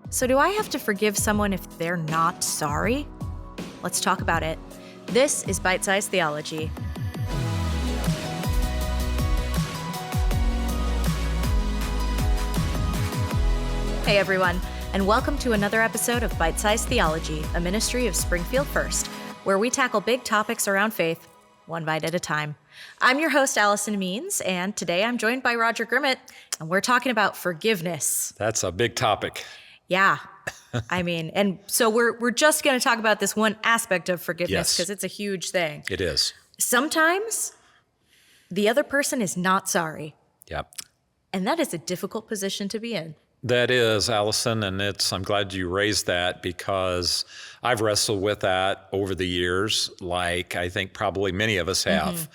So do I have to forgive someone if they're not sorry? Let's talk about it. This is Bite Size Theology. Hey everyone, and welcome to another episode of Bite Size Theology, a ministry of Springfield First, where we tackle big topics around faith, one bite at a time. I'm your host, Allison Means, and today I'm joined by Roger Grimmett, and we're talking about forgiveness. That's a big topic. Yeah. And so we're just going to talk about this one aspect of forgiveness because it's a huge thing. It is. Sometimes the other person is not sorry. Yep. And that is a difficult position to be in. That is, Allison, and I'm glad you raised that because I've wrestled with that over the years, like I think probably many of us have. Mm-hmm.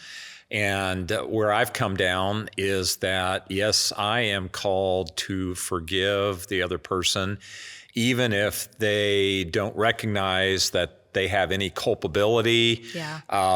And where I've come down is that, yes, I am called to forgive the other person, even if they don't recognize that they have any culpability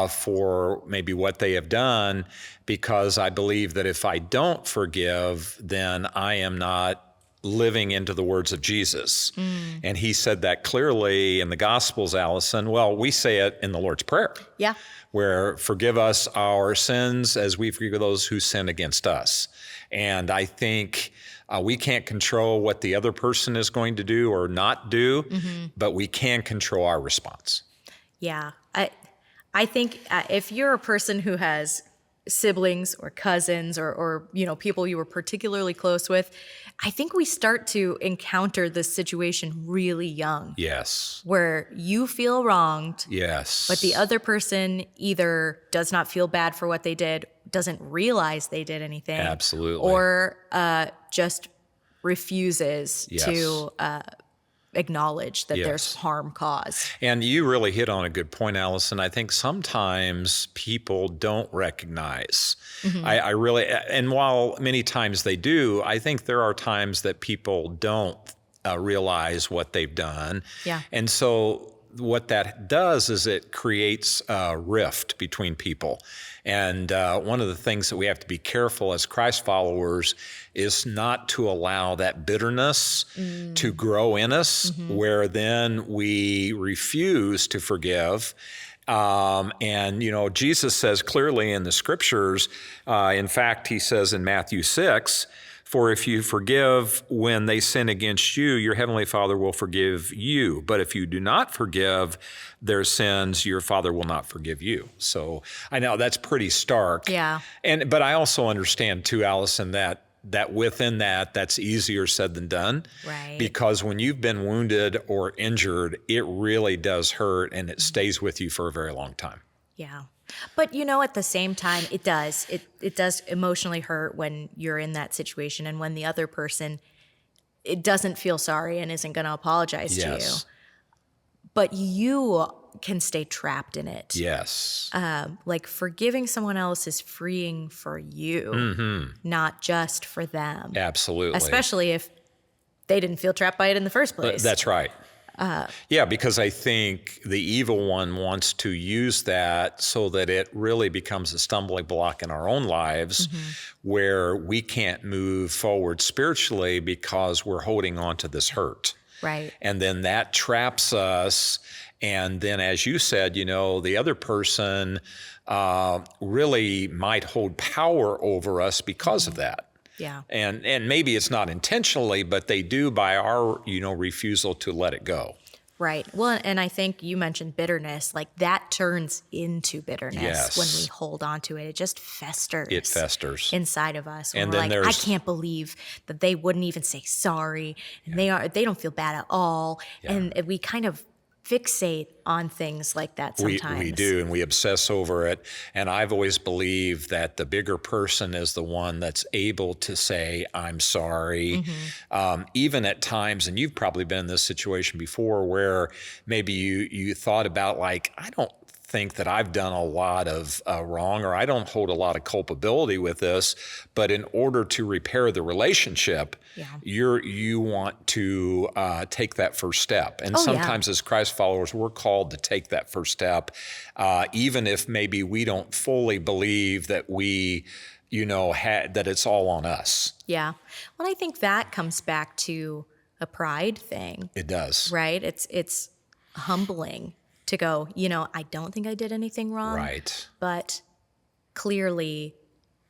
for maybe what they have done, because I believe that if I don't forgive, then I am not living into the words of Jesus. And he said that clearly in the Gospels, Allison. Well, we say it in the Lord's Prayer. Yeah. Where forgive us our sins as we forgive those who sin against us. And I think we can't control what the other person is going to do or not do, but we can control our response. Yeah. I think if you're a person who has siblings or cousins or people you were particularly close with, I think we start to encounter this situation really young. Yes. Where you feel wronged. Yes. But the other person either does not feel bad for what they did, doesn't realize they did anything. Absolutely. Or just refuses to acknowledge that there's harm caused. And you really hit on a good point, Allison. I think sometimes people don't recognize. I really, and while many times they do, I think there are times that people don't realize what they've done. Yeah. And so what that does is it creates a rift between people. And one of the things that we have to be careful as Christ followers is not to allow that bitterness to grow in us, where then we refuse to forgive. Jesus says clearly in the scriptures, in fact, he says in Matthew 6, for if you forgive when they sin against you, your heavenly Father will forgive you. But if you do not forgive their sins, your Father will not forgive you. So I know that's pretty stark. Yeah. But I also understand too, Allison, that within that's easier said than done. Right. Because when you've been wounded or injured, it really does hurt and it stays with you for a very long time. Yeah. But, at the same time, it does. It does emotionally hurt when you're in that situation and when the other person, it doesn't feel sorry and isn't going to apologize to you. But you can stay trapped in it. Yes. Like forgiving someone else is freeing for you, not just for them. Absolutely. Especially if they didn't feel trapped by it in the first place. That's right. Because I think the evil one wants to use that so that it really becomes a stumbling block in our own lives where we can't move forward spiritually because we're holding on to this hurt. Right. And then that traps us. And then, as you said, the other person really might hold power over us because of that. Yeah. And maybe it's not intentionally, but they do by our, refusal to let it go. Right. Well, and I think you mentioned bitterness, like that turns into bitterness when we hold on to it. It just festers. It festers inside of us. And we're then like, I can't believe that they wouldn't even say sorry. And they don't feel bad at all. Yeah. And we kind of fixate on things like that sometimes. We do, and we obsess over it. And I've always believed that the bigger person is the one that's able to say, I'm sorry. Even at times, and you've probably been in this situation before where maybe you thought about like, I don't think that I've done a lot of wrong, or I don't hold a lot of culpability with this, but in order to repair the relationship, you want to take that first step. And sometimes as Christ followers, we're called to take that first step, even if maybe we don't fully believe that we, that it's all on us. Yeah. Well, I think that comes back to a pride thing. It does. Right? It's humbling to go, I don't think I did anything wrong. Right. But clearly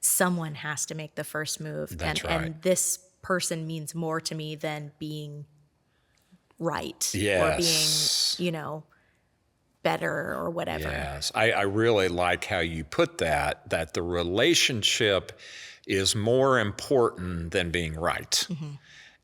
someone has to make the first move. That's right. And this person means more to me than being right. Yes. Or being, better or whatever. Yes. I really like how you put that the relationship is more important than being right.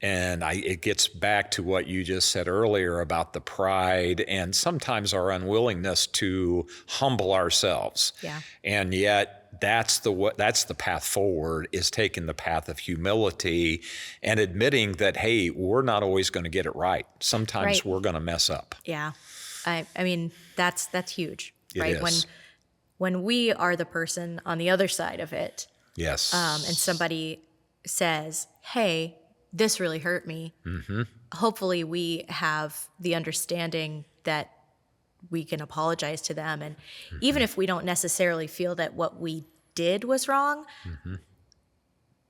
And it gets back to what you just said earlier about the pride and sometimes our unwillingness to humble ourselves. Yeah. And yet that's the path forward, is taking the path of humility and admitting that, hey, we're not always going to get it right. Sometimes we're going to mess up. Yeah. I mean, that's huge, right? It is. When we are the person on the other side of it, Yes. and somebody says, hey, this really hurt me. Hopefully we have the understanding that we can apologize to them. And even if we don't necessarily feel that what we did was wrong,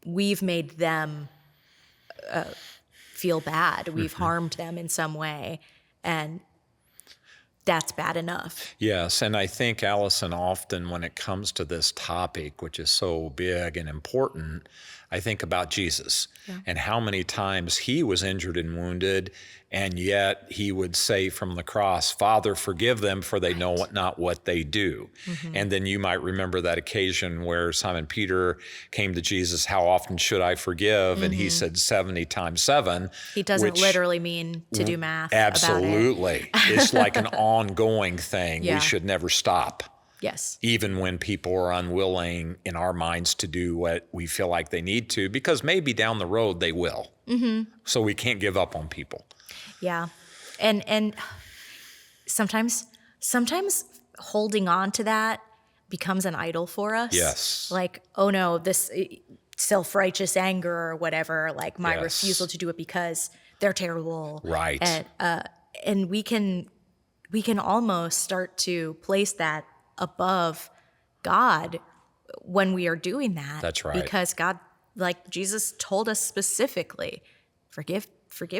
we've made them feel bad. We've harmed them in some way. And that's bad enough. Yes, and I think, Allison, often when it comes to this topic, which is so big and important, I think about Jesus and how many times he was injured and wounded, and yet he would say from the cross, Father, forgive them, for they know not what they do. And then you might remember that occasion where Simon Peter came to Jesus, how often should I forgive? And he said 70 times 7. He doesn't literally mean to do math. Absolutely. About it. It's like an ongoing thing. Yeah. We should never stop. Yes. Even when people are unwilling in our minds to do what we feel like they need to, because maybe down the road they will. So we can't give up on people. Yeah. And sometimes holding on to that becomes an idol for us. Yes. Like, oh no, this self-righteous anger or whatever, like my refusal to do it because they're terrible. Right. And we can almost start to place that above God when we are doing that. That's right. Because God, like Jesus told us specifically, forgive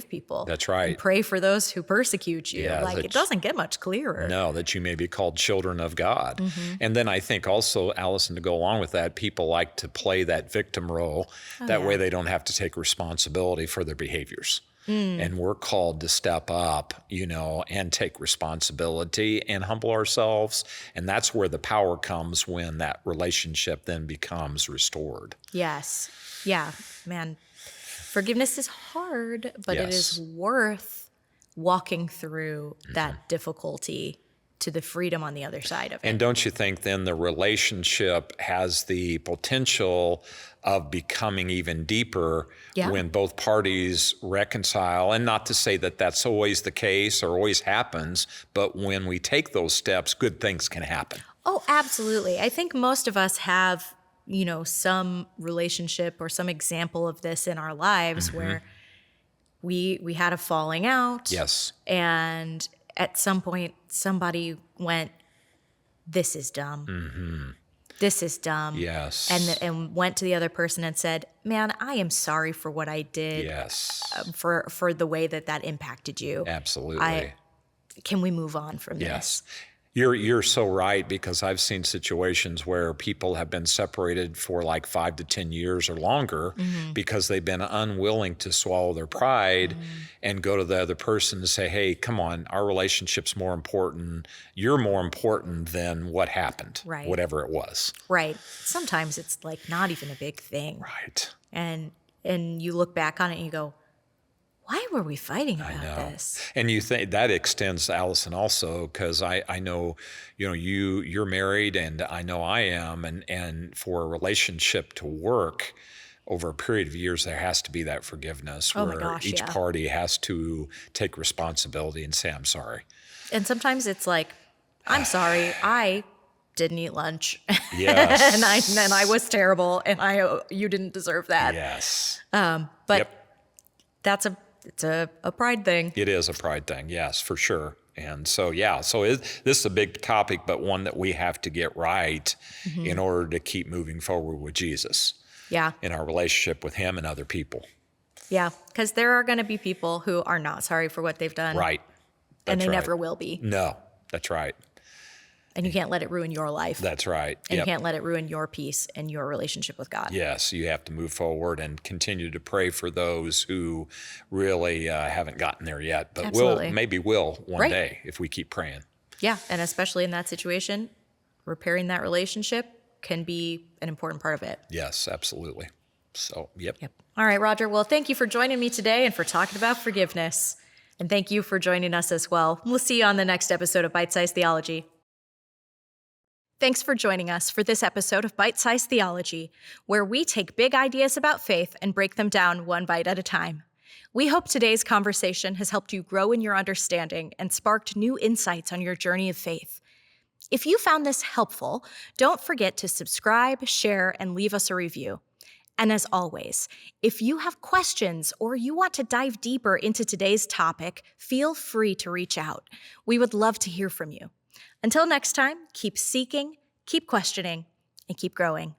people. That's right. And pray for those who persecute you. Yeah, it doesn't get much clearer. No, that you may be called children of God. And then I think also, Allison, to go along with that, people like to play that victim role. That way they don't have to take responsibility for their behaviors. And we're called to step up, and take responsibility and humble ourselves. And that's where the power comes, when that relationship then becomes restored. Yes. Yeah, man. Forgiveness is hard, but it is worth walking through that difficulty to the freedom on the other side of it. And don't you think then the relationship has the potential of becoming even deeper when both parties reconcile? And not to say that that's always the case or always happens, but when we take those steps, good things can happen. Oh, absolutely. I think most of us have, some relationship or some example of this in our lives where we had a falling out. Yes. And at some point, somebody went, this is dumb. This is dumb. Yes. And went to the other person and said, man, I am sorry for what I did. Yes. For the way that impacted you. Absolutely. Can we move on from this? You're so right, because I've seen situations where people have been separated for like 5 to 10 years or longer because they've been unwilling to swallow their pride and go to the other person and say, hey, come on, our relationship's more important. You're more important than what happened, whatever it was. Right. Sometimes it's like not even a big thing. Right. And you look back on it and you go, why were we fighting about this? And you think that extends to Allison also, because I know, you're married and I know I am. And for a relationship to work over a period of years, there has to be that forgiveness where each party has to take responsibility and say, I'm sorry. And sometimes it's like, I'm sorry, I didn't eat lunch. Yes. and I was terrible and you didn't deserve that. Yes. But it's a pride thing. It is a pride thing, yes, for sure. And so, this is a big topic, but one that we have to get right in order to keep moving forward with Jesus. Yeah. In our relationship with him and other people. Yeah, because there are going to be people who are not sorry for what they've done. Right. And That's they right. never will be. No, that's right. And you can't let it ruin your life. That's right. And Yep. you can't let it ruin your peace and your relationship with God. Yes, you have to move forward and continue to pray for those who really haven't gotten there yet, but Absolutely. will one Right. day if we keep praying. Yeah, and especially in that situation, repairing that relationship can be an important part of it. Yes, absolutely. So, yep. All right, Roger. Well, thank you for joining me today and for talking about forgiveness. And thank you for joining us as well. We'll see you on the next episode of Bite Size Theology. Thanks for joining us for this episode of Bite Size Theology, where we take big ideas about faith and break them down one bite at a time. We hope today's conversation has helped you grow in your understanding and sparked new insights on your journey of faith. If you found this helpful, don't forget to subscribe, share, and leave us a review. And as always, if you have questions or you want to dive deeper into today's topic, feel free to reach out. We would love to hear from you. Until next time, keep seeking, keep questioning, and keep growing.